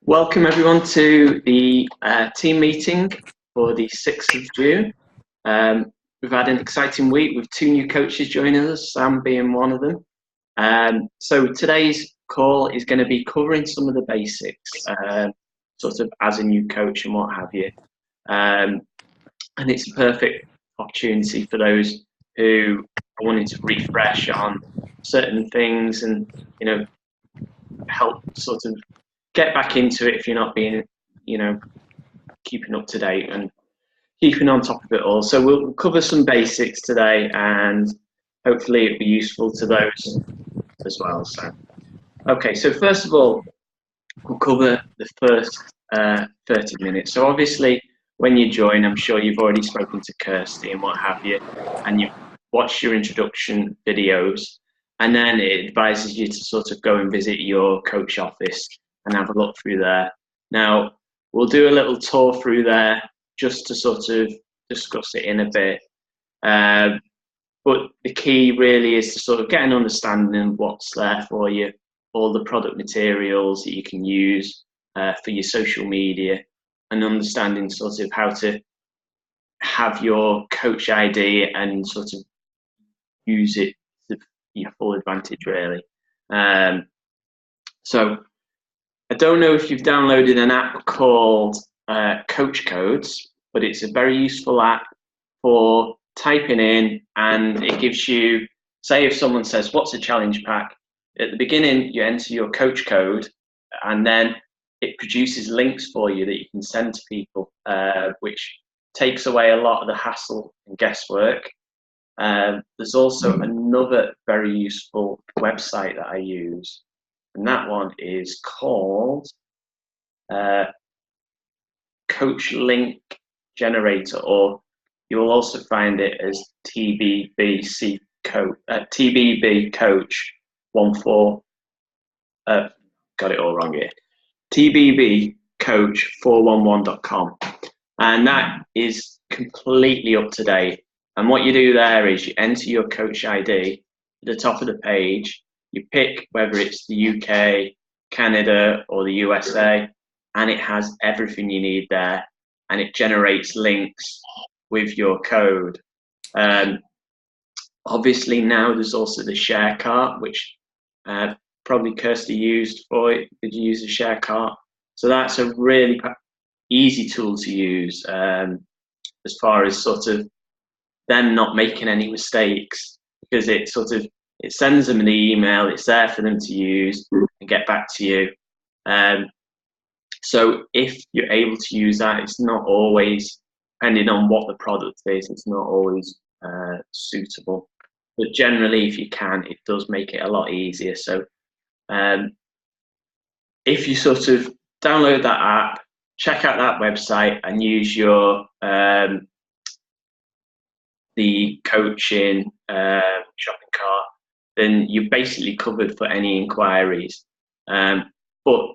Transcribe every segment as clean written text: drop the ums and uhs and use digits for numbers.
Welcome everyone to the team meeting for the 6th of June. We've had an exciting week with 2 new coaches joining us, Sam being one of them. So today's call is going to be covering some of the basics, sort of as a new coach and what have you. And it's a perfect opportunity for those who are wanting to refresh on certain things and, you know, help sort of get back into it if you're not being, keeping up to date and keeping on top of it all. So we'll cover some basics today, and hopefully it'll be useful to those as well. So, okay, so first of all, we'll cover the first 30 minutes. So obviously, when you join, I'm sure you've already spoken to Kirsty and what have you, and you've watched your introduction videos, and then it advises you to sort of go and visit your coach office and have a look through there. Now, we'll do a little tour through there just to sort of discuss it in a bit. But the key really is to sort of get an understanding of what's there for you, all the product materials that you can use for your social media, and understanding sort of how to have your coach ID and sort of use it to your full advantage, really. So I don't know if you've downloaded an app called Coach Codes, but it's a very useful app for typing in, and it gives you, say if someone says, what's a challenge pack? At the beginning, you enter your coach code, and then it produces links for you that you can send to people, which takes away a lot of the hassle and guesswork. There's also another very useful website that I use, and that one is called Coach Link Generator, or you'll also find it as TBB Coach 14. Got it all wrong here. TBBcoach411.com, and that is completely up to date. And what you do there is you enter your coach ID at the top of the page. You pick whether it's the UK, Canada, or the USA, and it has everything you need there, and it generates links with your code. Obviously now there's also the share cart, which probably Kirsty used for it. Did you use the share cart? So that's a really easy tool to use as far as sort of them not making any mistakes, because it sends them an email, it's there for them to use and get back to you. So if you're able to use that, it's not always, depending on what the product is, it's not always suitable. But generally, if you can, it does make it a lot easier. So if you sort of download that app, check out that website and use your the coaching shopping cart, then you're basically covered for any inquiries. But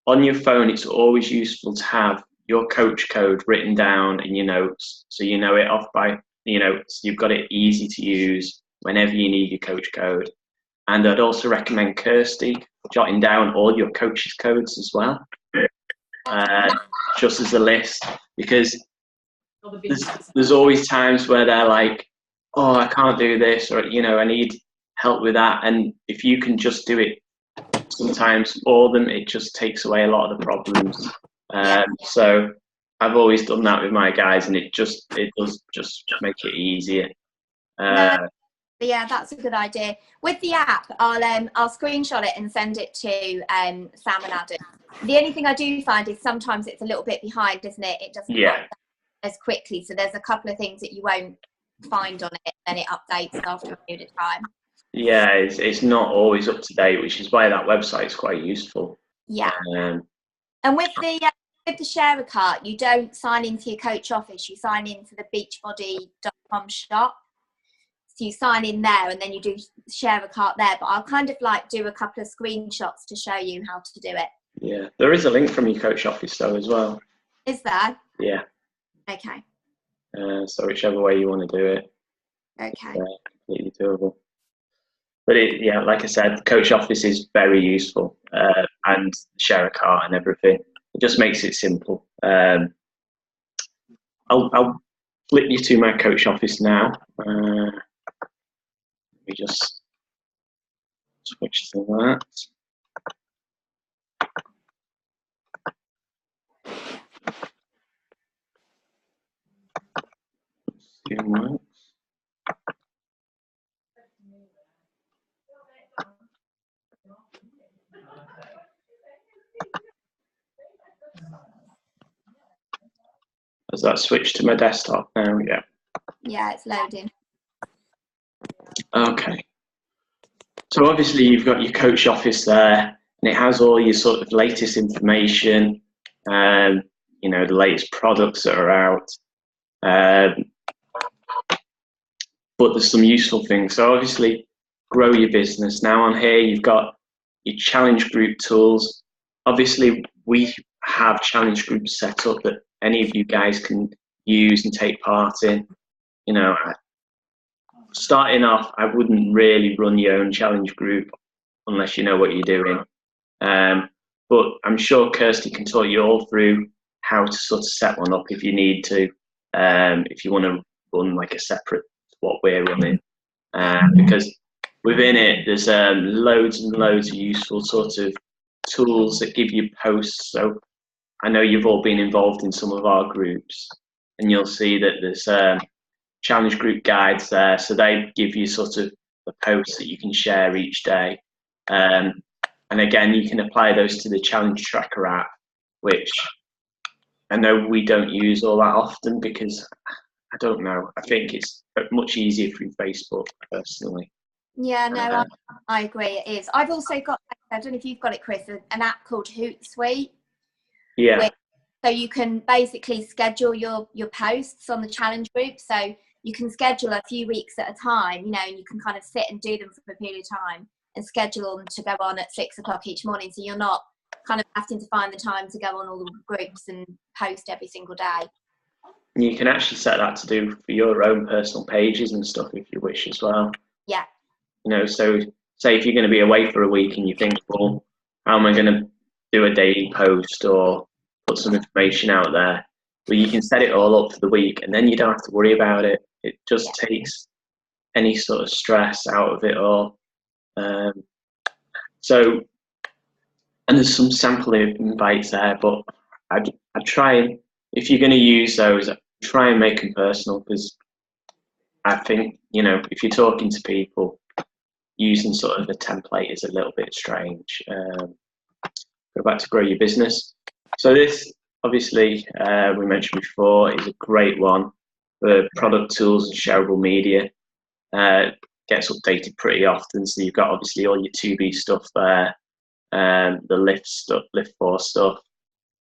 on your phone, it's always useful to have your coach code written down in your notes, so you know it off by so you've got it easy to use whenever you need your coach code. And I'd also recommend Kirsty jotting down all your coaches codes as well, just as a list, because there's always times where they're like, oh, I can't do this, or I need help with that. And if you can just do it sometimes for them, it just takes away a lot of the problems. So I've always done that with my guys, and it does just make it easier. Yeah, that's a good idea. With the app, I'll screenshot it and send it to Sam and Adam. The only thing I do find is sometimes it's a little bit behind, isn't it? It doesn't update as quickly. So there's a couple of things that you won't find on it, and it updates after a period of time. Yeah, it's not always up to date, which is why that website is quite useful. Yeah. And with the sharer cart, you don't sign into your coach office. You sign into the beachbody.com shop. So you sign in there, and then you do share a cart there. But I'll kind of do a couple of screenshots to show you how to do it. Yeah, there is a link from your coach office though as well. Is there? Yeah. Okay. So whichever way you want to do it. Okay. Completely doable. But like I said, coach office is very useful, and share a cart and everything. It just makes it simple. I'll flip you to my coach office now. Let me just switch to that. Has that switched to my desktop now? Yeah. Yeah, it's loading. Okay. So obviously you've got your coach office there, and it has all your sort of latest information, you know, the latest products that are out. But there's some useful things. So obviously, grow your business. Now on here, you've got your challenge group tools. Obviously, we have challenge groups set up that any of you guys can use and take part in. You know, starting off, I wouldn't really run your own challenge group unless you know what you're doing. But I'm sure Kirsty can talk you all through how to sort of set one up if you need to, if you want to run like a separate what we're running, because within it there's loads and loads of useful sort of tools that give you posts. So I know you've all been involved in some of our groups, and you'll see that there's challenge group guides there, so they give you sort of the posts that you can share each day, and again you can apply those to the challenge tracker app, which I know we don't use all that often because I don't know. I think it's much easier through Facebook, personally. Yeah, no, I agree. It is. I've also got, I don't know if you've got it, Chris, an app called Hootsuite. Yeah. So you can basically schedule your posts on the challenge group. So you can schedule a few weeks at a time, you know, and you can kind of sit and do them for a period of time and schedule them to go on at 6 o'clock each morning. So you're not kind of having to find the time to go on all the groups and post every single day. You can actually set that to do for your own personal pages and stuff if you wish as well. Yeah. You know, so say if you're going to be away for a week and you think, well, how am I going to do a daily post or put some information out there? Well, you can set it all up for the week, and then you don't have to worry about it. It just takes any sort of stress out of it all. So, and there's some sample invites there, but I'd try, if you're going to use those, try and make them personal, because I think, you know, if you're talking to people, using sort of a template is a little bit strange. Go back to grow your business. So this, obviously, we mentioned before, is a great one for product tools and shareable media. Gets updated pretty often, so you've got obviously all your 2B stuff there, the lift stuff, lift 4 stuff,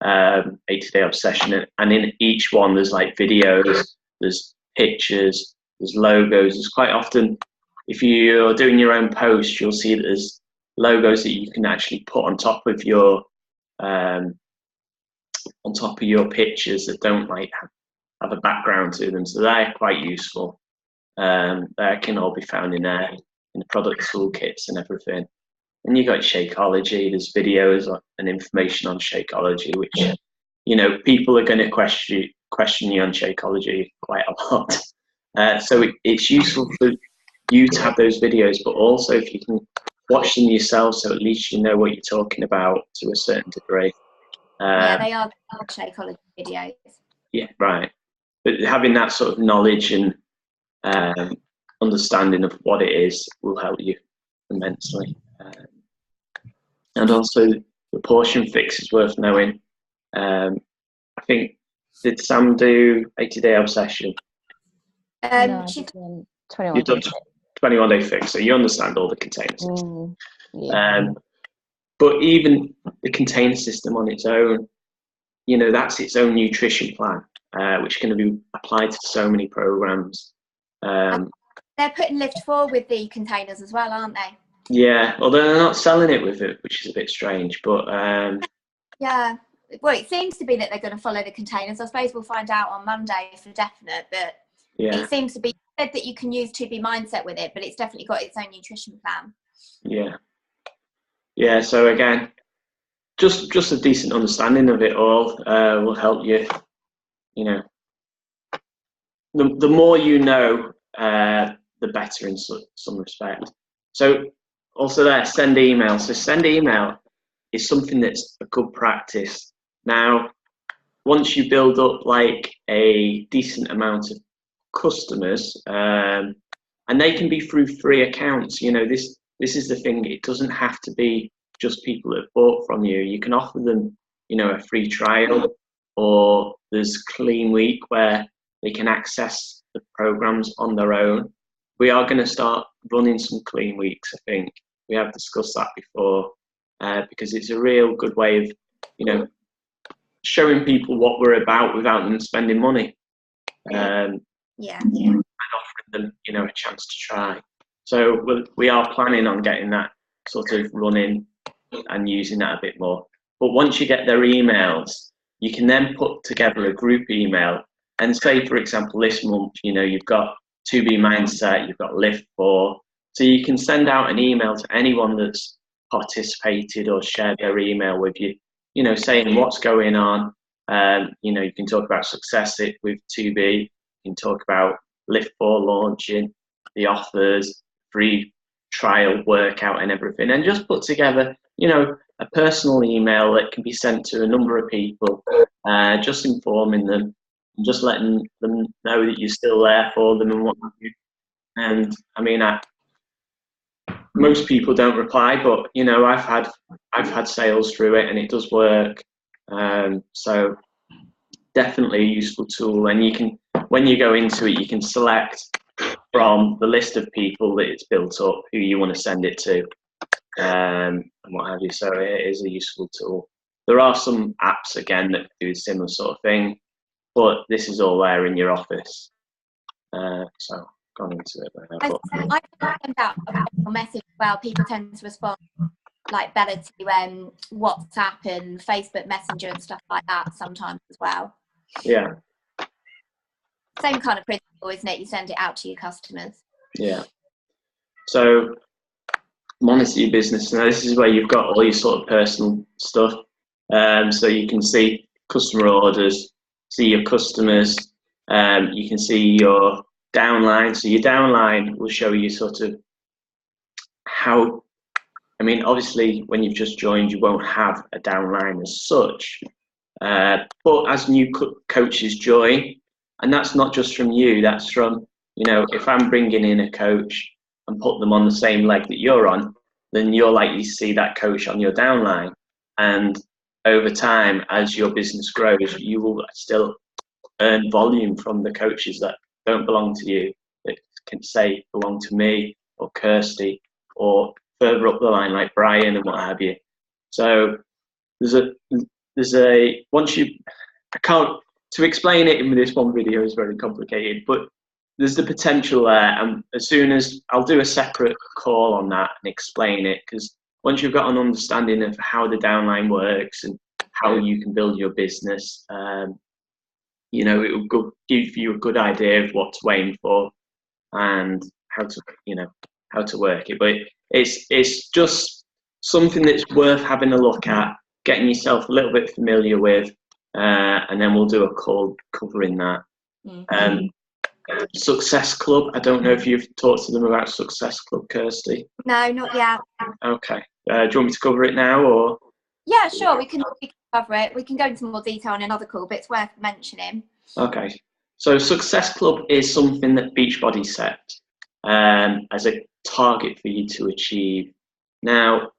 80-day obsession, and in each one there's like videos, there's pictures, there's logos. There's quite often, if you're doing your own post, you'll see that there's logos that you can actually put on top of your pictures that don't like have a background to them, so they're quite useful. They can all be found in there, in the product toolkits and everything. And you got Shakeology. There's videos and information on Shakeology, which, you know, people are going to question you on Shakeology quite a lot. So it's useful for you to have those videos, but also if you can watch them yourself, so at least you know what you're talking about to a certain degree. Yeah, they are Shakeology videos. Yeah, right. But having that sort of knowledge and understanding of what it is will help you immensely. And also the portion fix is worth knowing. I think, did Sam do 80-day obsession? No, she's done 21 You've done 21-day fix, so you understand all the container system. Yeah. But even the container system on its own, you know, that's its own nutrition plan, which can be applied to so many programs. They're putting lift 4 with the containers as well, aren't they? Yeah, although they're not selling it with it, which is a bit strange, but yeah, well, it seems to be that they're going to follow the containers. I suppose we'll find out on Monday for definite, but yeah, it seems to be said that you can use 2B mindset with it, but it's definitely got its own nutrition plan. yeah. So again, just a decent understanding of it all will help you. You know, the more you know, the better in some respect. So also there, send email. So send email is something that's a good practice. Now, once you build up like a decent amount of customers, and they can be through free accounts. You know, this is the thing. It doesn't have to be just people that have bought from you. You can offer them, you know, a free trial, or there's Clean Week where they can access the programs on their own. We are going to start running some Clean Weeks, I think. We have discussed that before, because it's a real good way of, you know, showing people what we're about without them spending money. And offering them, you know, a chance to try. So we are planning on getting that sort of running and using that a bit more. But once you get their emails, you can then put together a group email and say, for example, this month, you know, you've got 2B Mindset, you've got Lift 4. So you can send out an email to anyone that's participated or shared their email with you, you know, saying what's going on. You know, you can talk about success with 2B. You can talk about Lift 4 launching, the offers, free trial workout and everything, and just put together, you know, a personal email that can be sent to a number of people, just informing them and just letting them know that you're still there for them and what have you. And I mean, most people don't reply, but you know, I've had sales through it and it does work. So definitely a useful tool, and you can, when you go into it, you can select from the list of people that it's built up who you want to send it to, and what have you. So it is a useful tool. There are some apps again that do a similar sort of thing, but this is all there in your office. So gone into it there. I send out a message as well. People tend to respond like better to WhatsApp and Facebook Messenger and stuff like that sometimes as well. Yeah. Same kind of principle, isn't it? You send it out to your customers. Yeah. So monitor your business. Now this is where you've got all your sort of personal stuff. So you can see customer orders, see your customers, you can see your downline. So your downline will show you sort of how, I mean, obviously when you've just joined, you won't have a downline as such, but as new coaches join, and that's not just from you, that's from, you know, if I'm bringing in a coach and put them on the same leg that you're on, then you're likely to see that coach on your downline. And over time, as your business grows, you will still earn volume from the coaches that don't belong to you, that can say belong to me or Kirsty, or further up the line like Brian and what have you. So there's a once you, I can't, to explain it in this one video is very complicated, but there's the potential there, and as soon as, I'll do a separate call on that and explain it, because once you've got an understanding of how the downline works and how you can build your business, you know, it will give you a good idea of what to aim for and how to, you know, how to work it. But it's just something that's worth having a look at, getting yourself a little bit familiar with, and then we'll do a call covering that. Success Club, I don't know if you've talked to them about Success Club, Kirsty. No, not yet. Okay. Do you want me to cover it now, or? Yeah, sure, we can cover it. We can go into more detail in another call, but it's worth mentioning. Okay. So Success Club is something that Beachbody set as a target for you to achieve. Now,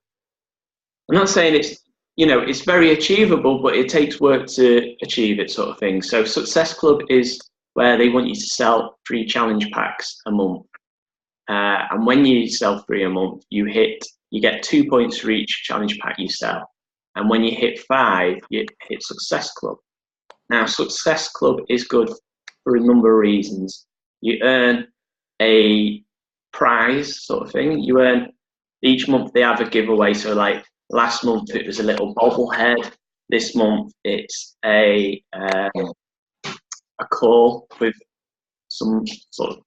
I'm not saying it's, you know, it's very achievable, but it takes work to achieve it, sort of thing. So Success Club is where they want you to sell 3 challenge packs a month. And when you sell 3 a month, you get 2 points for each challenge pack you sell. And when you hit 5, you hit Success Club. Now, Success Club is good for a number of reasons. You earn a prize, sort of thing. You earn, each month they have a giveaway. So like last month it was a little bobblehead. This month it's a call with some sort of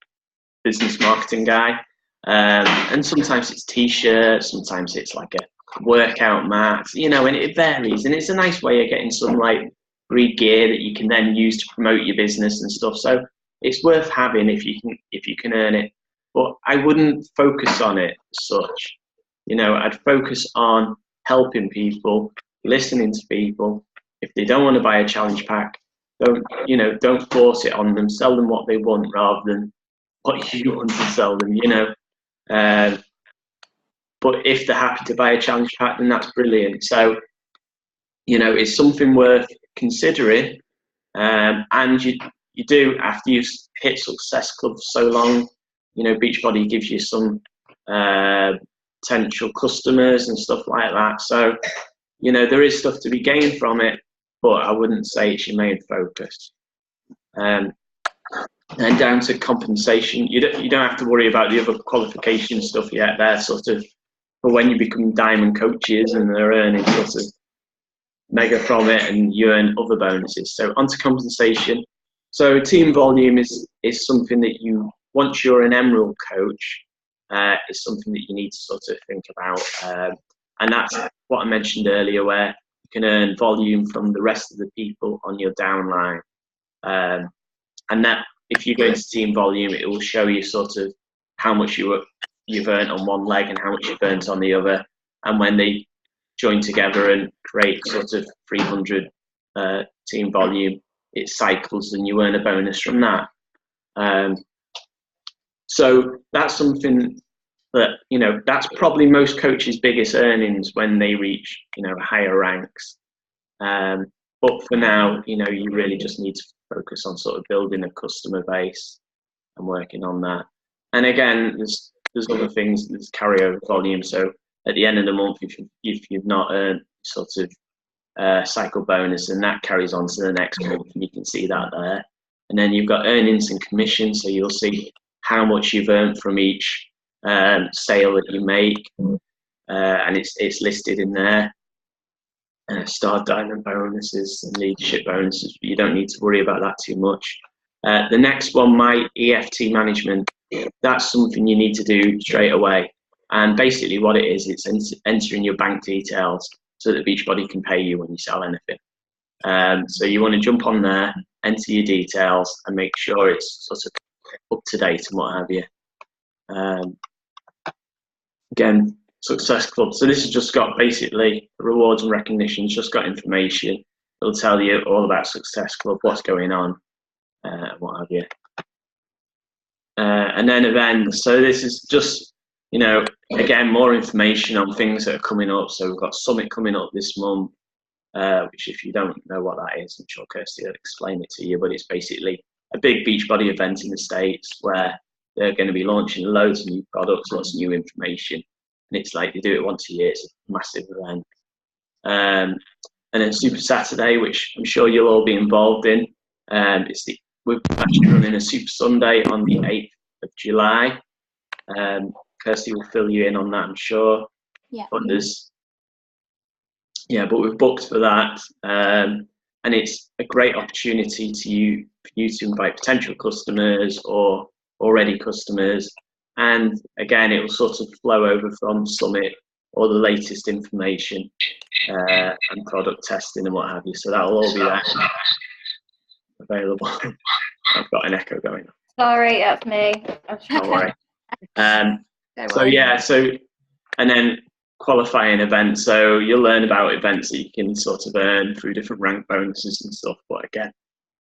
business marketing guy. And sometimes it's t-shirts, sometimes it's like workout mats, you know, and it varies, and it's a nice way of getting some like free gear that you can then use to promote your business and stuff. So it's worth having if you can earn it. But I wouldn't focus on it as such. You know, I'd focus on helping people, listening to people. If they don't want to buy a challenge pack, don't force it on them. Sell them what they want rather than what you want to sell them, you know. But if they're happy to buy a challenge pack, then that's brilliant. So, you know, it's something worth considering. And you do, after you've hit Success Club for so long, you know, Beachbody gives you some potential customers and stuff like that. So, you know, there is stuff to be gained from it, but I wouldn't say it's your main focus. And down to compensation, you don't have to worry about the other qualification stuff yet. They're sort of for when you become diamond coaches and they're earning sort of mega from it, and you earn other bonuses. So onto compensation. So team volume is something that you, once you're an emerald coach, is something that you need to sort of think about. And that's what I mentioned earlier, where you can earn volume from the rest of the people on your downline. And that, if you go into team volume, it will show you sort of how much you've earned on one leg and how much you've earned on the other. And when they join together and create sort of 300 team volume, it cycles and you earn a bonus from that. So that's something that, you know, that's probably most coaches' biggest earnings when they reach, you know, higher ranks. But for now, you know, you really just need to focus on sort of building a customer base and working on that. And again, there's other things, there's carryover volume. So at the end of the month, if you've not earned sort of cycle bonus, and that carries on to the next month, and you can see that there. And then you've got earnings and commission, so you'll see how much you've earned from each sale that you make, and it's listed in there. Star diamond bonuses and leadership bonuses, but you don't need to worry about that too much. The next one, my EFT management, that's something you need to do straight away. And basically what it is, it's entering your bank details so that Beachbody can pay you when you sell anything. So you want to jump on there, enter your details, and make sure it's sort of up to date and what have you. Again, Success Club. So this has just got basically rewards and recognition. It's just got information. It'll tell you all about Success Club, what's going on, and what have you. And then events. So this is just, you know, again, more information on things that are coming up. So we've got Summit coming up this month, which if you don't know what that is, I'm sure Kirsty will explain it to you, but it's basically a big Beachbody event in the States where they're going to be launching loads of new products, lots of new information. And it's like they do it once a year. It's a massive event. And then Super Saturday, which I'm sure you'll all be involved in. We're actually running a Super Sunday on the 8th of July. Kirsty will fill you in on that, I'm sure. Yeah. But we've booked for that. And it's a great opportunity for you to invite potential customers or already customers. And again, it will sort of flow over from Summit or the latest information and product testing and what have you. So that'll all be there available. I've got an echo going on. Sorry, that's me. Don't worry. And then qualifying events. So you'll learn about events that you can sort of earn through different rank bonuses and stuff. But again,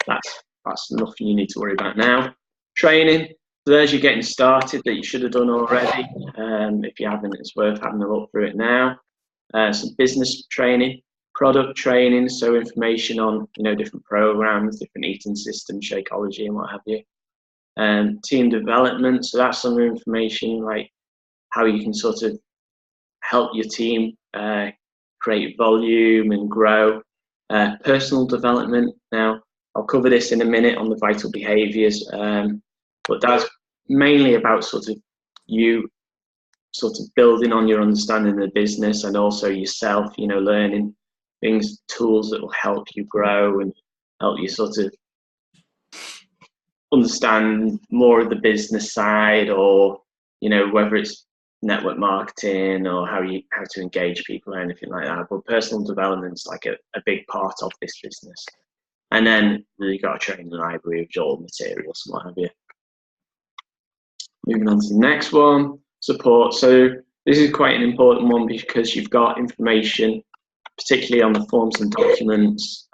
that's nothing you need to worry about now. Training. So there's you getting started that you should have done already. If you haven't, it's worth having a look through it now. Some business training, product training, so information on, you know, different programs, different eating systems, Shakeology and what have you. Team development, so that's some information like how you can sort of help your team create volume and grow. Personal development, now I'll cover this in a minute on the Vital Behaviours, but that's mainly about sort of you sort of building on your understanding of the business and also yourself, you know, learning things, tools that will help you grow and help you sort of understand more of the business side, or, you know, whether it's network marketing or how to engage people or anything like that. But personal development's like a big part of this business. And then you've got a training library with all materials and what have you. Moving on to the next one, support. So this is quite an important one because you've got information, particularly on the forms and documents.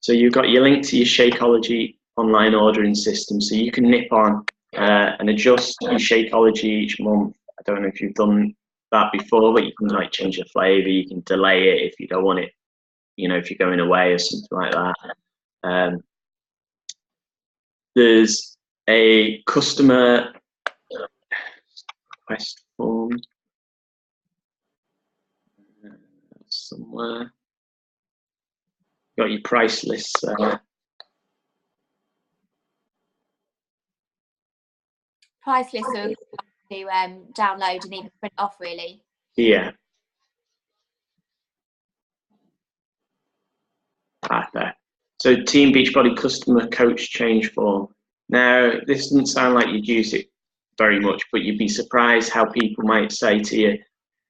So you've got your link to your Shakeology online ordering system, so you can nip on and adjust your Shakeology each month. I don't know if you've done that before, but you can like change the flavour, you can delay it if you don't want it, you know, if you're going away or something like that. There's a customer request form somewhere. Got your price lists. Price lists are to download and even print off, really. Yeah. Perfect. So Team Beachbody customer coach change form. Now, this doesn't sound like you'd use it very much, but you'd be surprised how people might say to you,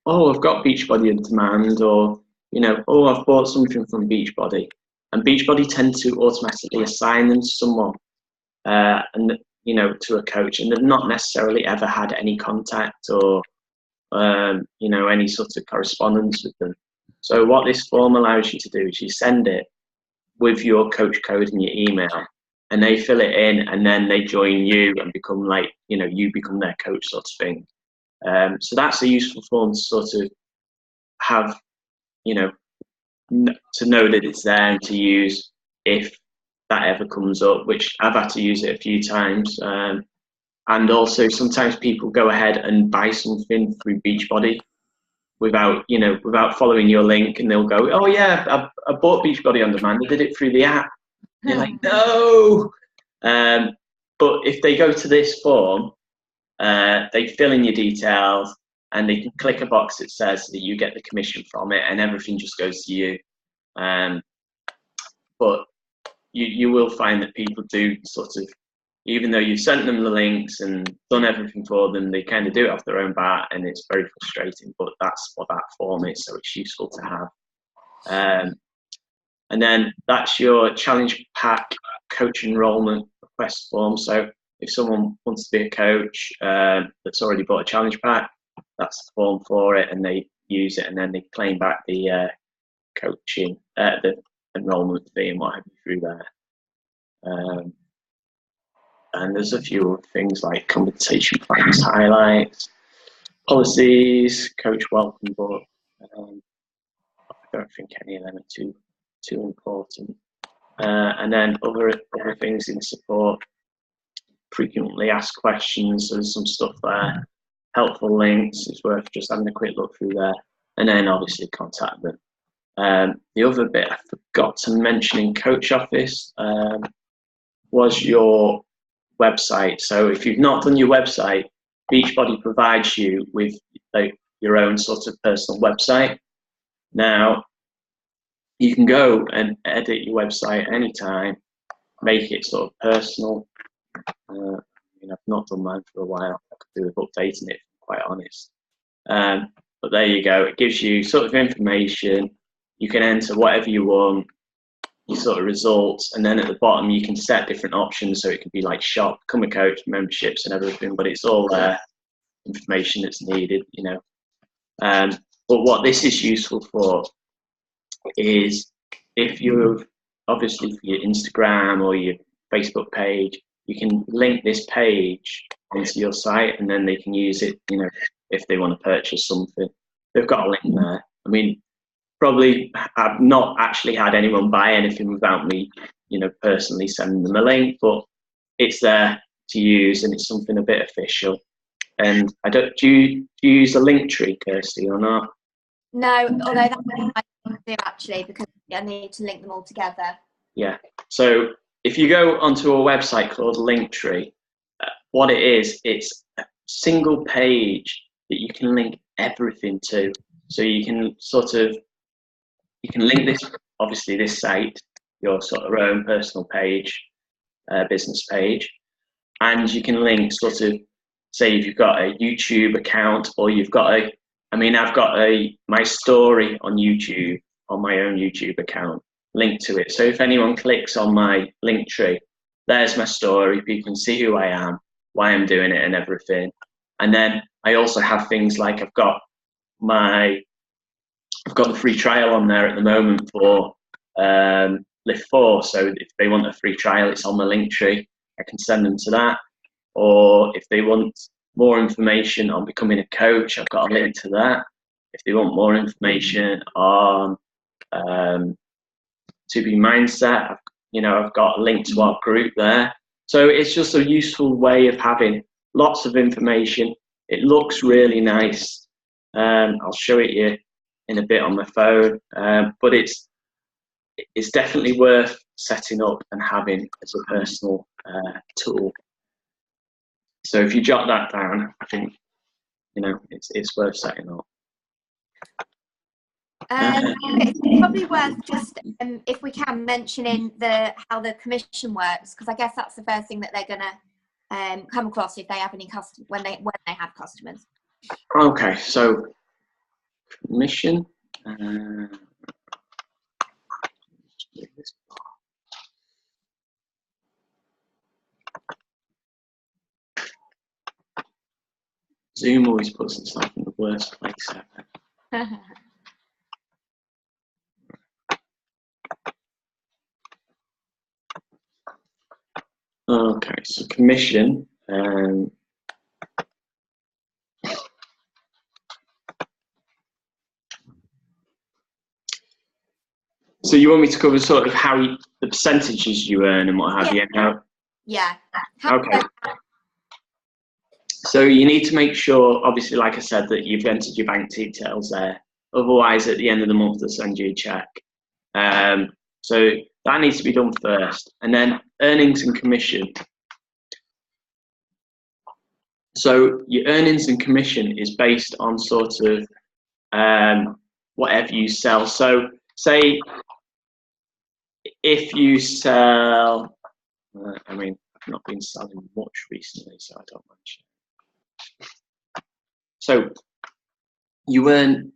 oh, I've got Beachbody on demand, or, you know, oh, I've bought something from Beachbody. And Beachbody tend to automatically assign them to someone, and, you know, to a coach, and they've not necessarily ever had any contact or, you know, any sort of correspondence with them. So what this form allows you to do is you send it with your coach code in your email, and they fill it in, and then they join you and become like, you know, you become their coach sort of thing. So that's a useful form to sort of have, you know, to know that it's there and to use if that ever comes up, which I've had to use it a few times. And also sometimes people go ahead and buy something through Beachbody without, you know, without following your link, and they'll go, oh yeah, I bought Beachbody on demand, I did it through the app. You're like, no. But if they go to this form, they fill in your details and they can click a box that says that you get the commission from it, and everything just goes to you. But you will find that people do sort of, even though you've sent them the links and done everything for them, they kind of do it off their own bat, and it's very frustrating, but that's what that form is, so it's useful to have. And then that's your challenge pack coach enrollment request form. So if someone wants to be a coach that's already bought a challenge pack, that's the form for it, and they use it, and then they claim back the coaching, the enrollment fee and what have you through there. And there's a few other things like compensation plans, highlights, policies, coach welcome book. I don't think any of them are too important. And then other things in support, frequently asked questions, there's some stuff there, helpful links, it's worth just having a quick look through there, and then obviously contact them. The other bit I forgot to mention in Coach Office was your website. So if you've not done your website, Beachbody provides you with like your own sort of personal website. Now, you can go and edit your website anytime, make it sort of personal. I mean, I've not done mine for a while. I could do with updating it, if I'm quite honest. But there you go. It gives you sort of information. You can enter whatever you want, your sort of results, and then at the bottom you can set different options. So it could be like shop, become a coach, memberships, and everything. But it's all information that's needed, you know. But what this is useful for is if you're obviously for your Instagram or your Facebook page, you can link this page onto your site, and then they can use it, you know, if they want to purchase something. They've got a link there. I mean, probably I've not actually had anyone buy anything without me, you know, personally sending them a link, but it's there to use, and it's something a bit official. And I don't, do you use a link tree, Kirsty, or not? No, although that's what I do actually, because I need to link them all together. Yeah. So if you go onto a website called Linktree, what it is, it's a single page that you can link everything to. So you can sort of, you can link this, obviously this site, your sort of own personal page, business page, and you can link sort of, say if you've got a YouTube account, or you've got I've got my story on YouTube, on my own YouTube account, linked to it. So if anyone clicks on my link tree, there's my story. People can see who I am, why I'm doing it, and everything. And then I also have things like I've got the free trial on there at the moment for Lift 4. So if they want a free trial, it's on the link tree. I can send them to that. Or if they want more information on becoming a coach, I've got a link to that. If they want more information on 2B mindset, I've got a link to our group there. So it's just a useful way of having lots of information. It looks really nice. I'll show it you in a bit on my phone, but it's definitely worth setting up and having as a personal tool. So if you jot that down, I think it's worth setting up. It's probably worth just, if we can, mentioning how the commission works, because I guess that's the first thing that they're gonna come across if they have any when they have customers. Okay, so commission. Zoom always puts itself in the worst place ever. Okay, so commission. So you want me to cover sort of the percentages you earn and what have you? Yeah. Okay. So you need to make sure, obviously, like I said, that you've entered your bank details there. Otherwise, at the end of the month, they'll send you a check. So that needs to be done first. And then earnings and commission. So your earnings and commission is based on sort of whatever you sell. So say if you sell, I've not been selling much recently, so I don't mention. So you earn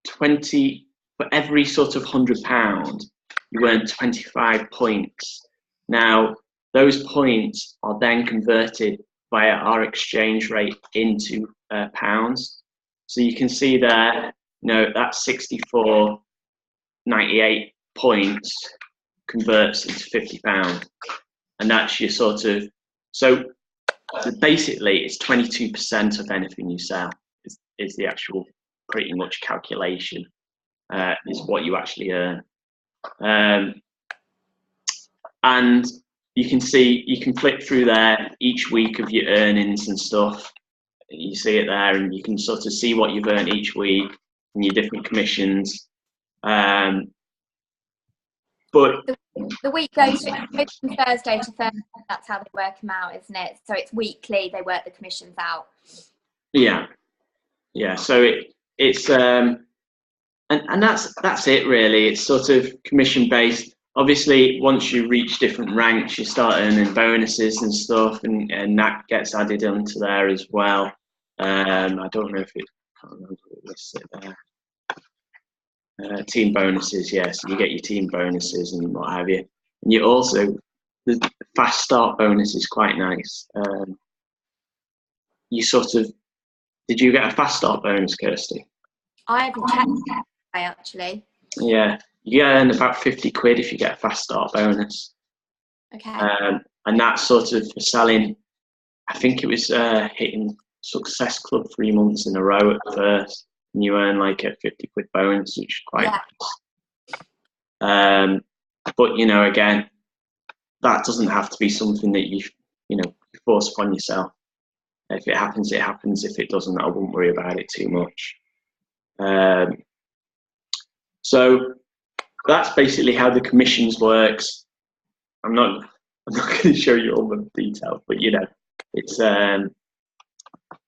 20 for every sort of £100. You earn 25 points. Now those points are then converted via our exchange rate into pounds. So you can see there, that's 64.98 points converts into £50, and that's your sort of, so basically it's 22% of anything you sell is the actual pretty much calculation, is what you actually earn. And you can flip through there each week of your earnings and stuff. You see it there, and you can sort of see what you've earned each week and your different commissions. But the week goes from Thursday to Thursday. That's how they work them out, isn't it? So it's weekly. They work the commissions out. Yeah. So it's and that's it really. It's sort of commission based. Obviously, once you reach different ranks, you start earning bonuses and stuff, and that gets added onto there as well. I don't know if I can't remember what it lists it there. Team bonuses, yes, you get your team bonuses and what have you. And you also, the fast start bonus is quite nice. You sort of, did you get a fast start bonus, Kirsty? I haven't checked actually. Yeah, you earn about 50 quid if you get a fast start bonus. Okay. And that's sort of for selling, I think it was hitting Success Club 3 months in a row at first. And you earn like a 50 quid bonus, which is quite nice. But again, that doesn't have to be something that you force upon yourself. If it happens, it happens. If it doesn't, I wouldn't worry about it too much. So that's basically how the commissions works. I'm not going to show you all the details, but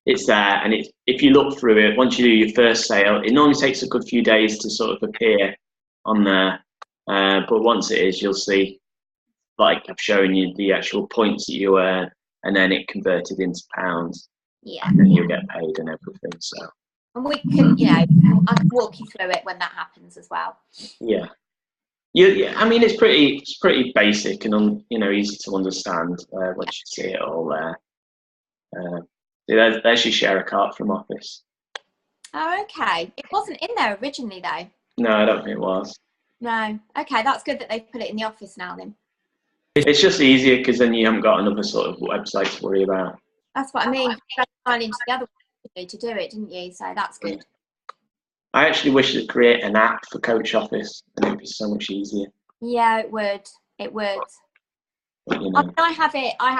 it's there, and if you look through it, once you do your first sale, it normally takes a good few days to sort of appear on there, but once it is, you'll see, like I've shown you, the actual points that you earn, and then it converted into pounds. Yeah. And then you get paid and everything. So. And we can, I can walk you through it when that happens as well. Yeah. Yeah. I mean, it's pretty basic and easy to understand once you see it all there. There's your share a cart from Office. Oh, okay. It wasn't in there originally, though. No, I don't think it was. No. Okay, that's good that they've put it in the Office now, then. It's just easier because then you haven't got another sort of website to worry about. That's what I mean. You had to sign into the other one to do it, didn't you? So that's good. I actually wish to create an app for Coach Office, and it'd be so much easier. Yeah, it would. It would. But, I have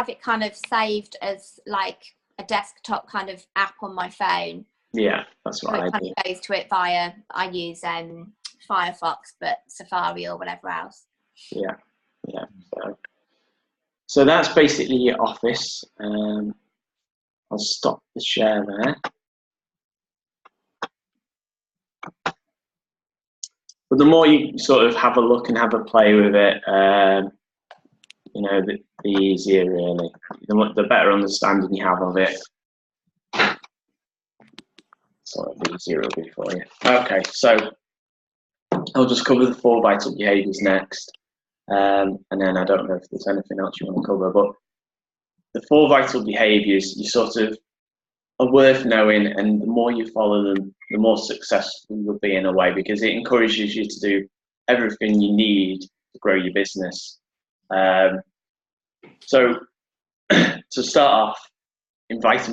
it kind of saved as like a desktop kind of app on my phone. Yeah, that's what I do. It goes to it via, I use Firefox, but Safari or whatever else. Yeah. So that's basically your Office. I'll stop the share there. But the more you sort of have a look and have a play with it, the easier really. The better understanding you have of it, sort of easier it'll be for you. Okay, so I'll just cover the 4 vital behaviours next. And then I don't know if there's anything else you want to cover, but the 4 vital behaviours you sort of are worth knowing, and the more you follow them, the more successful you'll be in a way, because it encourages you to do everything you need to grow your business. So to start off, invite,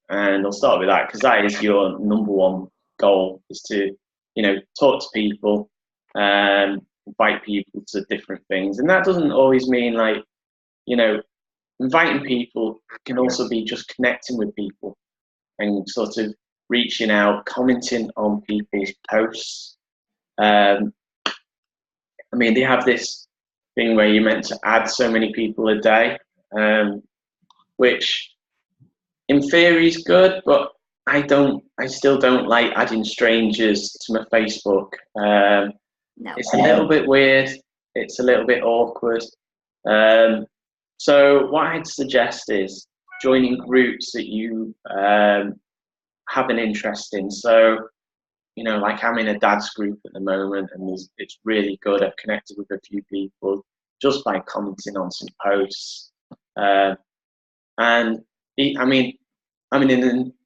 and I'll start with that because that is your number one goal, is to talk to people, invite people to different things. And that doesn't always mean inviting people can also be just connecting with people and sort of reaching out, commenting on people's posts. They have this thing where you're meant to add so many people a day, which in theory is good, but I still don't like adding strangers to my Facebook. No. It's a little bit weird. It's a little bit awkward. So what I'd suggest is joining groups that you have an interest in. So, like I'm in a dad's group at the moment, and it's really good. I've connected with a few people just by commenting on some posts. I'm in a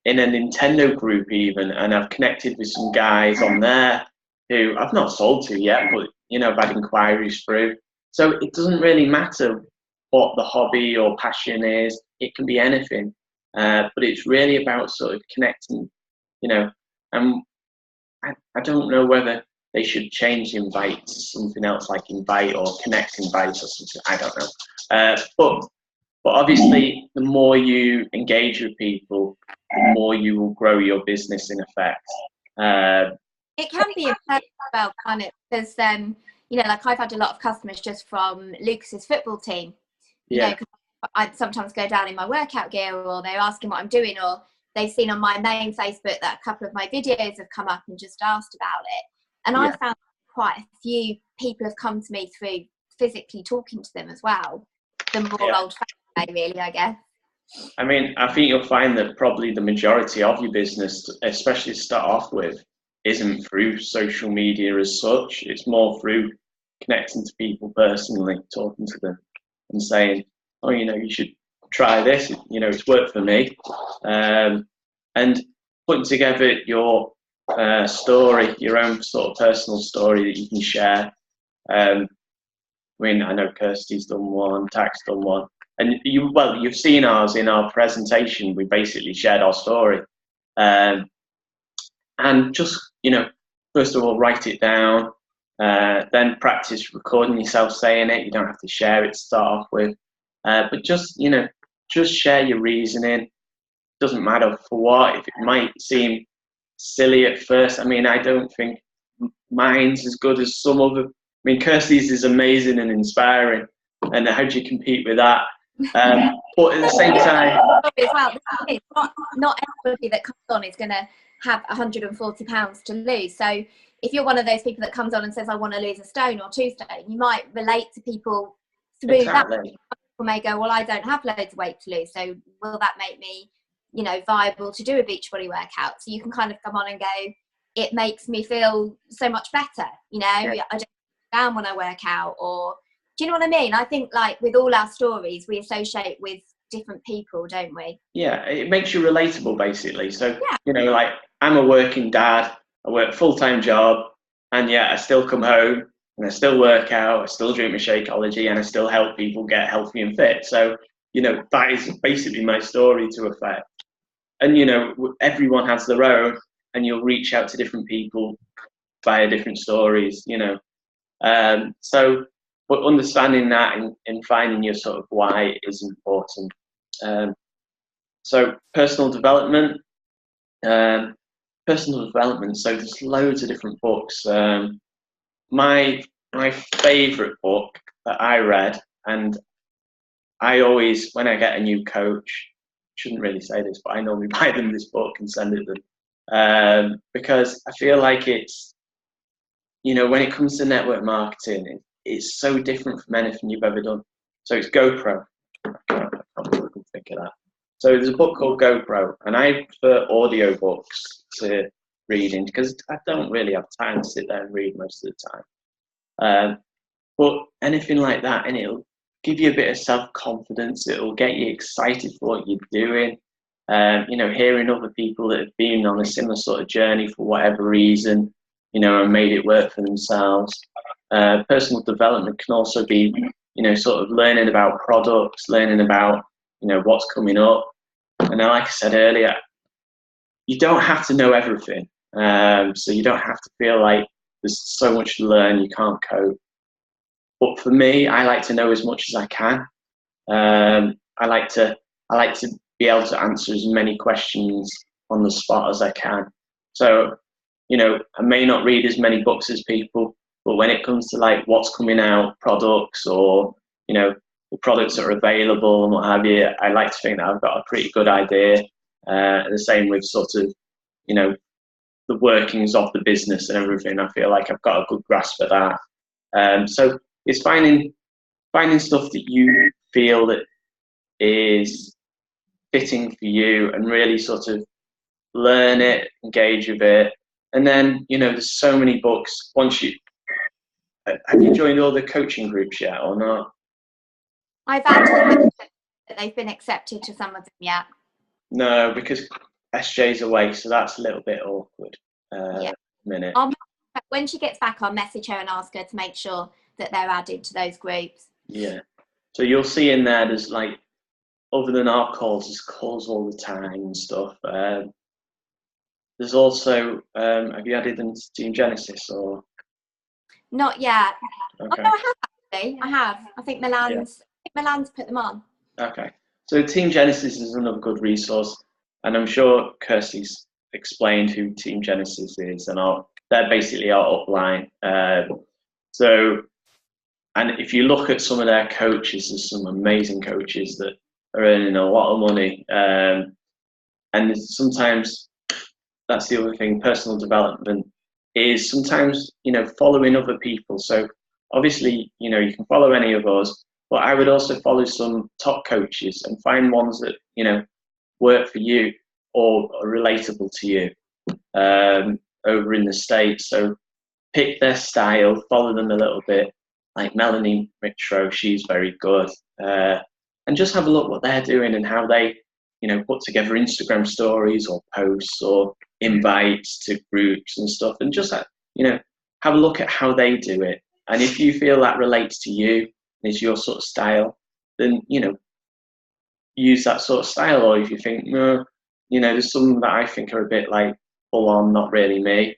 Nintendo group even, and I've connected with some guys on there who I've not sold to yet, but I've had inquiries through. So it doesn't really matter what the hobby or passion is. It can be anything, but it's really about sort of connecting, and I don't know whether they should change invite to something else like invite or connect invite or something. I don't know. But obviously, the more you engage with people, the more you will grow your business in effect. It can be a well, kind of, because like I've had a lot of customers just from Lucas's football team. Because I sometimes go down in my workout gear, or they're asking what I'm doing, or they've seen on my main Facebook that a couple of my videos have come up and just asked about it. And I found quite a few people have come to me through physically talking to them as well. The more old-fashioned way, really, I guess. I think you'll find that probably the majority of your business, especially to start off with, isn't through social media as such. It's more through connecting to people personally, talking to them and saying, oh, you should try this. It's worked for me. And putting together your story, your own sort of personal story that you can share. I know Kirsty's done one, Tack's done one. And you've seen ours in our presentation. We basically shared our story. And just, first of all, write it down. Then practice recording yourself saying it. You don't have to share it to start off with. But just share your reasoning. Doesn't matter for what. If it might seem silly at first, I don't think mine's as good as some other. Kirsty's is amazing and inspiring. And how do you compete with that? But at the same time, as well, not everybody that comes on is going to have £140 to lose. So if you're one of those people that comes on and says, I want to lose a stone or 2 stone, you might relate to people through that. people may go, well, I don't have loads of weight to lose, so will that make me, you know, viable to do a Beachbody workout? So you can kind of come on and go, it makes me feel so much better, you know, I don't down when I work out, or do you know what I mean? I think like with all our stories, we associate with different people, don't we? Yeah, it makes you relatable basically. So, you know, like I'm a working dad, I work a full-time job, and yet I still come home and I still work out, I still drink my Shakeology, and I still help people get healthy and fit. So, you know, that is basically my story to effect. And, you know, everyone has their own, and you'll reach out to different people via different stories, you know. But understanding that and finding your sort of why is important. So personal development. So there's loads of different books. My favourite book that I read, and I always, when I get a new coach, shouldn't really say this, but I normally buy them this book and send it to them, because I feel like it's, you know, when it comes to network marketing, it's so different from anything you've ever done. So it's GoPro. I can't think of that. So there's a book called GoPro, and I prefer audio books to reading because I don't really have time to sit there and read most of the time. But anything like that, and it'll give you a bit of self-confidence. It'll get you excited for what you're doing. You know, hearing other people that have been on a similar sort of journey for whatever reason, you know, and made it work for themselves. Personal development can also be, you know, sort of learning about products, learning about, you know, what's coming up. And then, like I said earlier, you don't have to know everything. So you don't have to feel like there's so much to learn, you can't cope. But for me, I like to know as much as I can. I like to be able to answer as many questions on the spot as I can. So, you know, I may not read as many books as people, but when it comes to like what's coming out, products, or, you know, the products that are available and what have you, I like to think that I've got a pretty good idea. The same with sort of, you know, the workings of the business and everything. I feel like I've got a good grasp of that. So it's finding stuff that you feel that is fitting for you and really sort of learn it, engage with it. And then, you know, there's so many books. Have you joined all the coaching groups yet or not? I've added that they've been accepted to some of them yet. No, because SJ's away, so that's a little bit awkward. Minute. When she gets back, I'll message her and ask her to make sure that they're added to those groups. Yeah. So you'll see in there's like, other than our calls, there's calls all the time and stuff. There's also, have you added them to Team Genesis or? Not yet. Okay. Oh, no, I have actually. I have. I think Milan's put them on. Okay. So Team Genesis is another good resource, and I'm sure Kirsty's explained who Team Genesis is, and they're basically our upline. And if you look at some of their coaches, there's some amazing coaches that are earning a lot of money. And sometimes that's the other thing, personal development is sometimes, you know, following other people. So obviously, you know, you can follow any of us, but I would also follow some top coaches and find ones that, you know, work for you or are relatable to you over in the States. So pick their style, follow them a little bit. Like Melanie Mitro, she's very good. And just have a look what they're doing and how they, you know, put together Instagram stories or posts or invites to groups and stuff. And just, you know, have a look at how they do it. And if you feel that relates to you, is your sort of style, then, you know, use that sort of style. Or if you think, no, you know, there's some that I think are a bit like full on, not really me.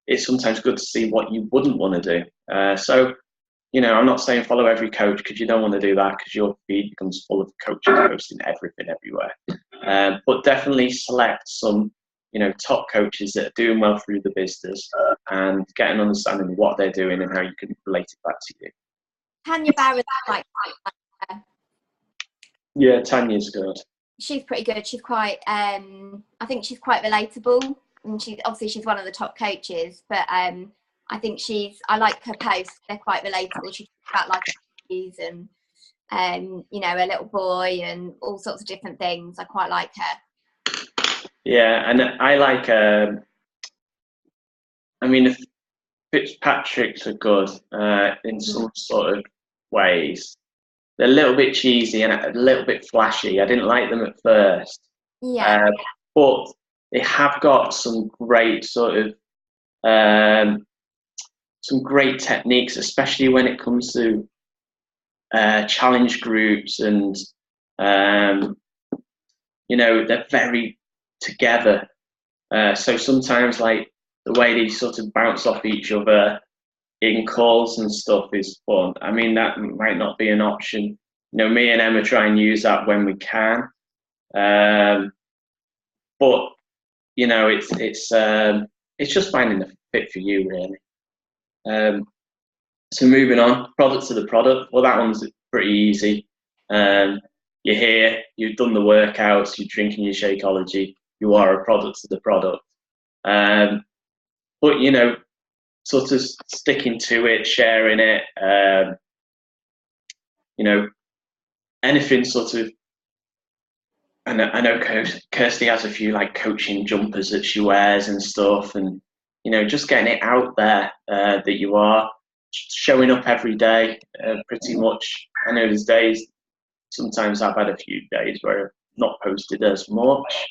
It's sometimes good to see what you wouldn't want to do. So, you know, I'm not saying follow every coach because you don't want to do that because your feed becomes full of coaches posting everything everywhere. But definitely select some, you know, top coaches that are doing well through the business and get an understanding of what they're doing and how you can relate it back to you. Tanya Barrett's like, yeah, Tanya's good. She's pretty good. She's quite, I think she's quite relatable. And she's one of the top coaches, but I think I like her posts. They're quite relatable. She talks about like and you know, a little boy and all sorts of different things. I quite like her. Yeah, and I like. I mean, if Fitzpatrick's are good in some sort of ways. They're a little bit cheesy and a little bit flashy. I didn't like them at first, but they have got some great sort of some great techniques, especially when it comes to challenge groups, and you know, they're very together. So sometimes, like the way they sort of bounce off each other in calls and stuff is fun. I mean, that might not be an option. You know, me and Emma try and use that when we can, but you know, it's just finding the fit for you, really. So moving on, products of the product. Well, that one's pretty easy. You're here, you've done the workouts, you're drinking your Shakeology, you are a product of the product. But you know, sort of sticking to it, sharing it, you know, anything sort of. And I know Kirsty has a few like coaching jumpers that she wears and stuff, and you know, just getting it out there that you are showing up every day, pretty much. I know there's days. Sometimes I've had a few days where I've not posted as much,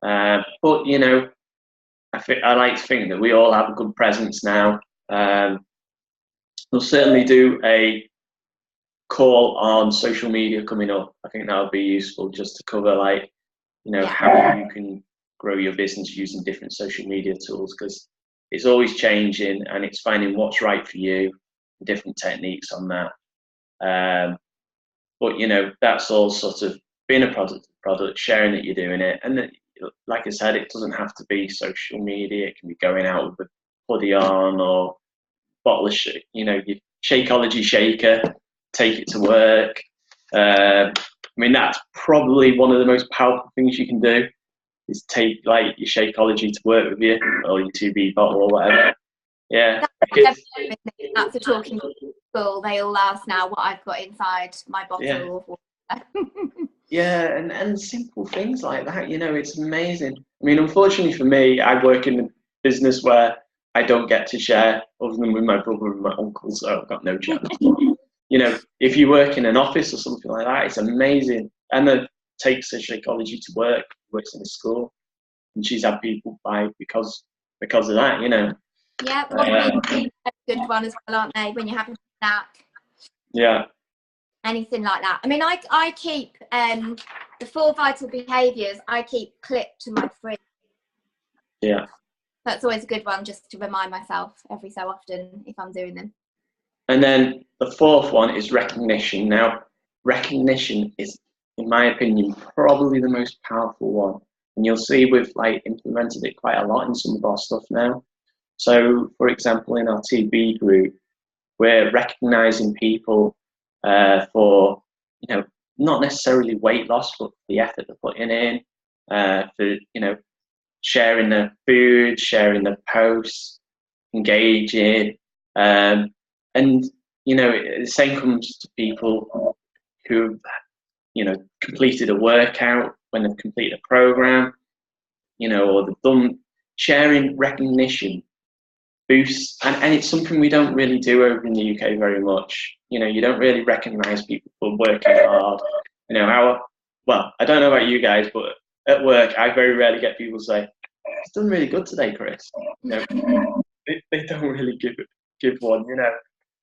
but you know, I like to think that we all have a good presence now. We'll certainly do a call on social media coming up. I think that would be useful just to cover, like, you know, how you can grow your business using different social media tools, because it's always changing and it's finding what's right for you, different techniques on that. But you know, that's all sort of being a product, sharing that you're doing it, and that, like I said, it doesn't have to be social media. It can be going out with a hoodie on or bottle of you know, your Shakeology shaker, take it to work. I mean, that's probably one of the most powerful things you can do, is take like your Shakeology to work with you, or your 2B bottle or whatever. Yeah, that's a talking school. They all ask now what I've got inside my bottle of water. Yeah, and simple things like that, you know, it's amazing. I mean, unfortunately for me, I work in a business where I don't get to share other than with my brother and my uncle, so I've got no chance. You know, if you work in an office or something like that, it's amazing. Emma takes her Shakeology to work, works in a school, and she's had people buy because of that, you know. Yeah, a good one as well, aren't they? When you're having a snack. Yeah. Anything like that. I mean, I keep the 4 Vital Behaviours. I keep clipped to my fridge. Yeah. That's always a good one, just to remind myself every so often if I'm doing them. And then the fourth one is recognition. Now, recognition is, in my opinion, probably the most powerful one. And you'll see we've like implemented it quite a lot in some of our stuff now. So, for example, in our TB group, we're recognizing people for, you know, not necessarily weight loss, but the effort they're putting in, for, you know, sharing their food, sharing their posts, engaging. And, you know, the same comes to people who've, you know, completed a workout, when they've completed a program, you know, or they've done. Sharing recognition boosts, and it's something we don't really do over in the UK very much. You know, you don't really recognise people for working hard. You know, well, I don't know about you guys, but at work, I very rarely get people say, "It's done really good today, Chris." You know, they don't really give one, you know.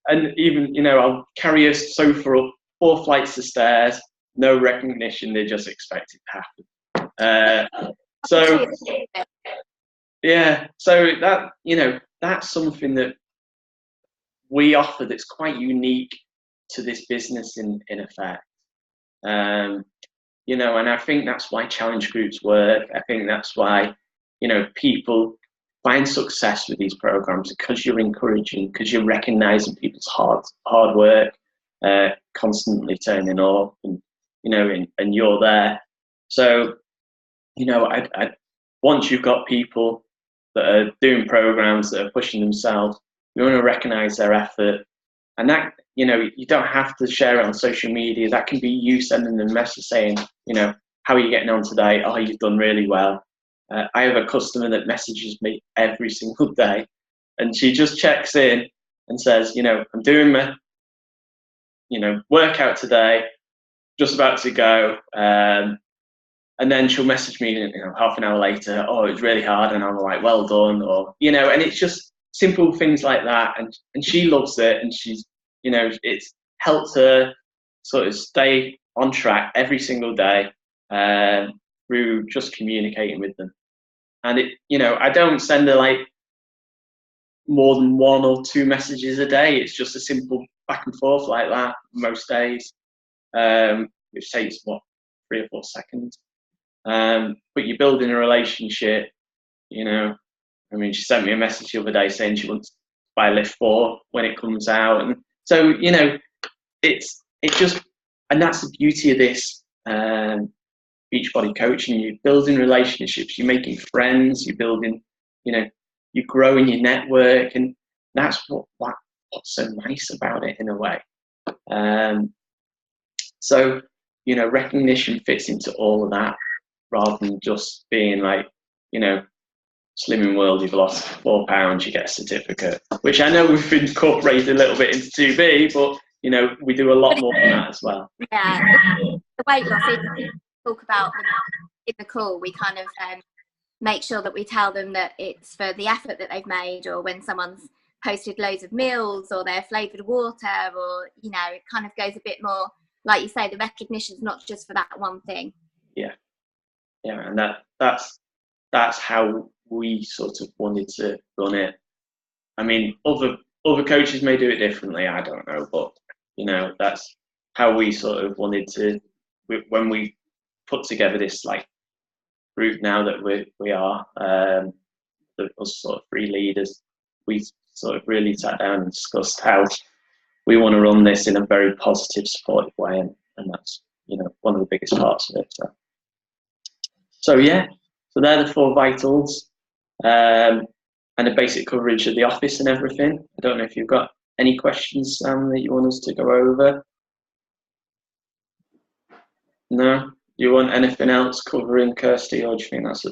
And even, you know, I'll carry a sofa up 4 flights of stairs, no recognition, they just expect it to happen. So, yeah, so that, you know, that's something that we offer that's quite unique to this business in effect. You know, and I think that's why challenge groups work. I think that's why, you know, people find success with these programs, because you're encouraging, because you're recognizing people's hard work, constantly turning up, and, you know, and you're there. So, you know, I once you've got people that are doing programs, that are pushing themselves, you want to recognize their effort. And that, you know, you don't have to share it on social media. That can be you sending them a message saying, you know, how are you getting on today? Oh, you've done really well. I have a customer that messages me every single day, and she just checks in and says, you know, I'm doing my, you know, workout today, just about to go. And then she'll message me, you know, half an hour later, oh, it was really hard. And I'm like, well done. Or, you know, and it's just simple things like that. And she loves it. And she's, you know, it's helped her sort of stay on track every single day through just communicating with them. And it, you know, I don't send her like more than 1 or 2 messages a day. It's just a simple back and forth like that most days, which takes, what, 3 or 4 seconds. But you're building a relationship, you know. I mean, she sent me a message the other day saying she wants to buy Lift 4 when it comes out. And so, you know, it's just, and that's the beauty of this Beachbody coaching. You're building relationships, you're making friends, you're building, you know, you're growing your network. And that's what's so nice about it in a way. So, you know, recognition fits into all of that, rather than just being like, you know, Slimming World, you've lost 4 pounds, you get a certificate, which I know we've incorporated a little bit into 2B, but, you know, we do a lot more than that as well. Yeah, the weight loss, we talk about in the call, we kind of make sure that we tell them that it's for the effort that they've made, or when someone's posted loads of meals or their flavoured water, or, you know, it kind of goes a bit more, like you say, the recognition's not just for that one thing. Yeah. Yeah, and that's how we sort of wanted to run it. I mean, other coaches may do it differently, I don't know, but, you know, that's how we sort of wanted to, when we put together this like group now that we are, us sort of 3 leaders, we sort of really sat down and discussed how we want to run this in a very positive, supportive way, and that's, you know, one of the biggest parts of it. So yeah, so they're the 4 vitals, and a basic coverage of the office and everything. I don't know if you've got any questions, Sam, that you want us to go over. No? Do you want anything else covering, Kirsty, or do you think that's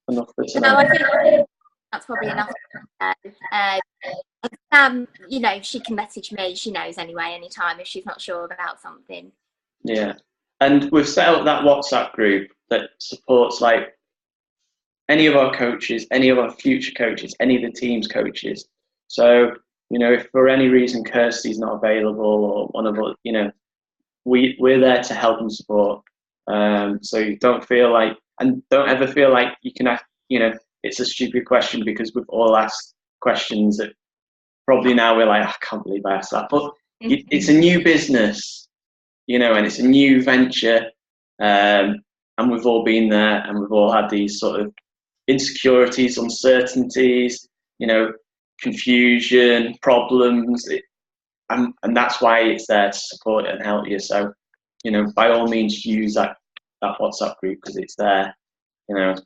enough for tonight? No, I think that's probably enough. Sam, you know, she can message me. She knows anyway, anytime if she's not sure about something. Yeah, and we've set up that WhatsApp group that supports like any of our coaches, any of our future coaches, any of the team's coaches. So, you know, if for any reason Kirsty's not available or one of us, you know, we're there to help and support. So you don't feel like, and don't ever feel like you can ask, you know, it's a stupid question, because we've all asked questions that probably now we're like, I can't believe I asked that. But it's a new business, you know, and it's a new venture. And we've all been there, and we've all had these sort of insecurities, uncertainties, you know, confusion, problems, and that's why it's there to support it and help you. So, you know, by all means use that WhatsApp group, because it's there, you know, to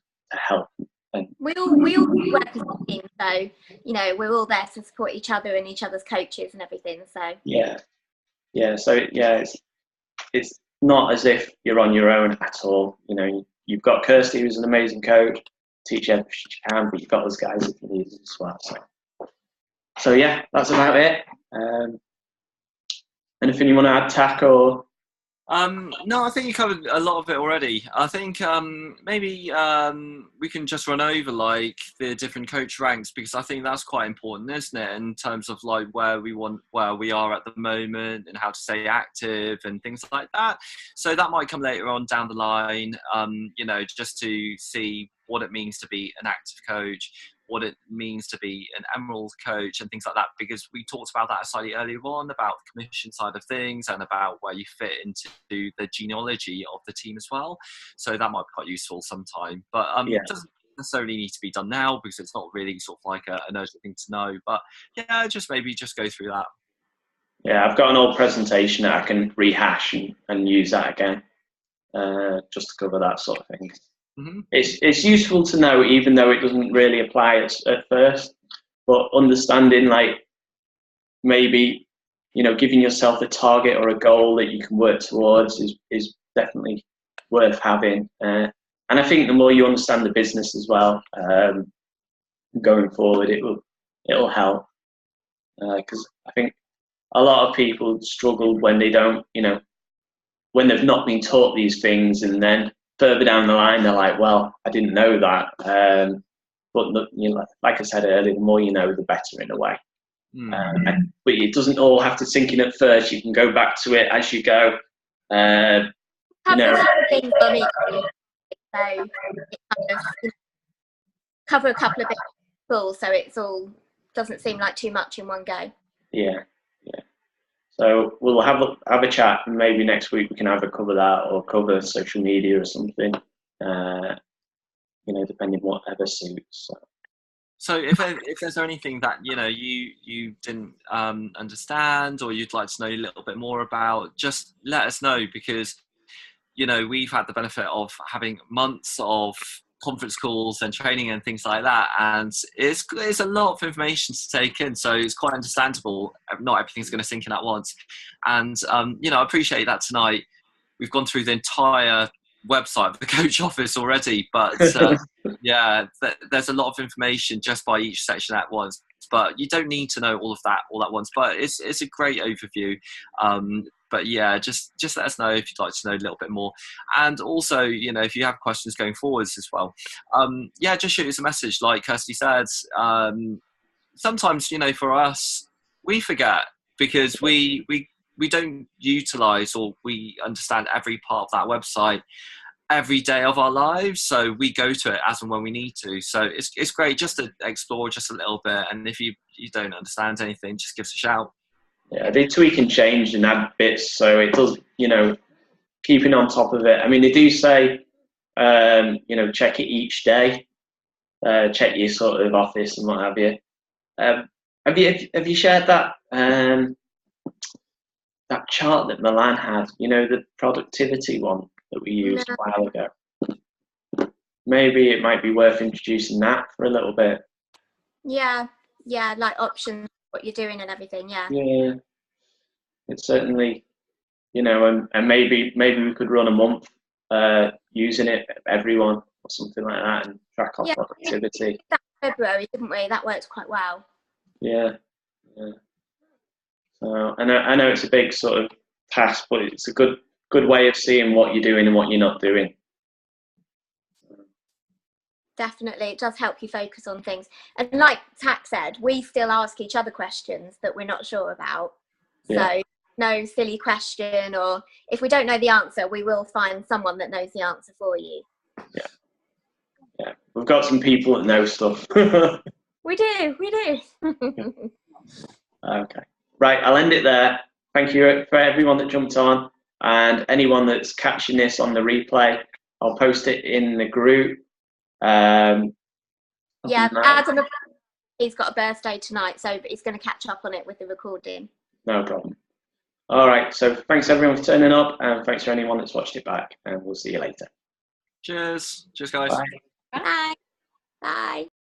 help. And we all work as a team, so, you know, we're all there to support each other and each other's coaches and everything. So so it's not as if you're on your own at all. You know, you've got Kirsty, who's an amazing coach, teach everything she can, but you've got those guys if you need it as well. So yeah, that's about it. Anything you want to add, Tack, or? No, I think you covered a lot of it already. I think maybe we can just run over like the different coach ranks, because I think that's quite important, isn't it, in terms of like where we are at the moment and how to stay active and things like that. So that might come later on down the line, you know, just to see what it means to be an active coach, what it means to be an emerald coach and things like that, because we talked about that slightly earlier on, about the commission side of things and about where you fit into the genealogy of the team as well. So that might be quite useful sometime, but it doesn't necessarily need to be done now, because it's not really sort of like an urgent thing to know. But yeah, just maybe just go through that. Yeah, I've got an old presentation that I can rehash and use that again, just to cover that sort of thing. Mm-hmm. It's useful to know, even though it doesn't really apply at first, but understanding like maybe giving yourself a target or a goal that you can work towards is definitely worth having. And I think the more you understand the business as well, going forward, it'll help. Because I think a lot of people struggle when they don't, when they've not been taught these things, and then further down the line they're like, well, I didn't know that. But like I said earlier, the more you know, the better in a way. But it doesn't all have to sink in at first. You can go back to it as you go. Things on each, so it kind of, cover a couple of bits full, so it's all doesn't seem like too much in one go. Yeah. So we'll have a chat, and maybe next week we can either cover that or cover social media or something. Depending whatever suits. So if there's anything that you didn't understand, or you'd like to know a little bit more about, just let us know, because we've had the benefit of having months of conference calls and training and things like that, and it's a lot of information to take in, so it's quite understandable not everything's going to sink in at once. And I appreciate that tonight we've gone through the entire website of the coach office already, but there's a lot of information just by each section at once, but you don't need to know all of that all at once, but it's a great overview. But yeah, just let us know if you'd like to know a little bit more, and also if you have questions going forwards as well, just shoot us a message. Like Kirsty said, sometimes for us, we forget, because we don't utilize, or we understand every part of that website every day of our lives, so we go to it as and when we need to. So it's great just to explore just a little bit, and if you don't understand anything, just give us a shout. Yeah, they tweak and change and add bits, so it does, keeping on top of it. I mean, they do say, check it each day, check your sort of office and what have you. Have you shared that that chart that Milan had? The productivity one that we used a while ago. Maybe it might be worth introducing that for a little bit. Yeah, like options, what you're doing and everything. Yeah, it's certainly, and maybe we could run a month using it, everyone, or something like that, and track our productivity. That February, didn't we? That worked quite well. Yeah. So I know it's a big sort of task, but it's a good way of seeing what you're doing and what you're not doing. Definitely, it does help you focus on things. And like Tack said, we still ask each other questions that we're not sure about. So no silly question, or if we don't know the answer, we will find someone that knows the answer for you. Yeah. We've got some people that know stuff. We do. Okay. Right, I'll end it there. Thank you for everyone that jumped on, and anyone that's catching this on the replay. I'll post it in the group. Adam, he's got a birthday tonight, so he's going to catch up on it with the recording. No problem. All right, so thanks everyone for turning up, and thanks for anyone that's watched it back, and we'll see you later. Cheers guys. Bye. Bye.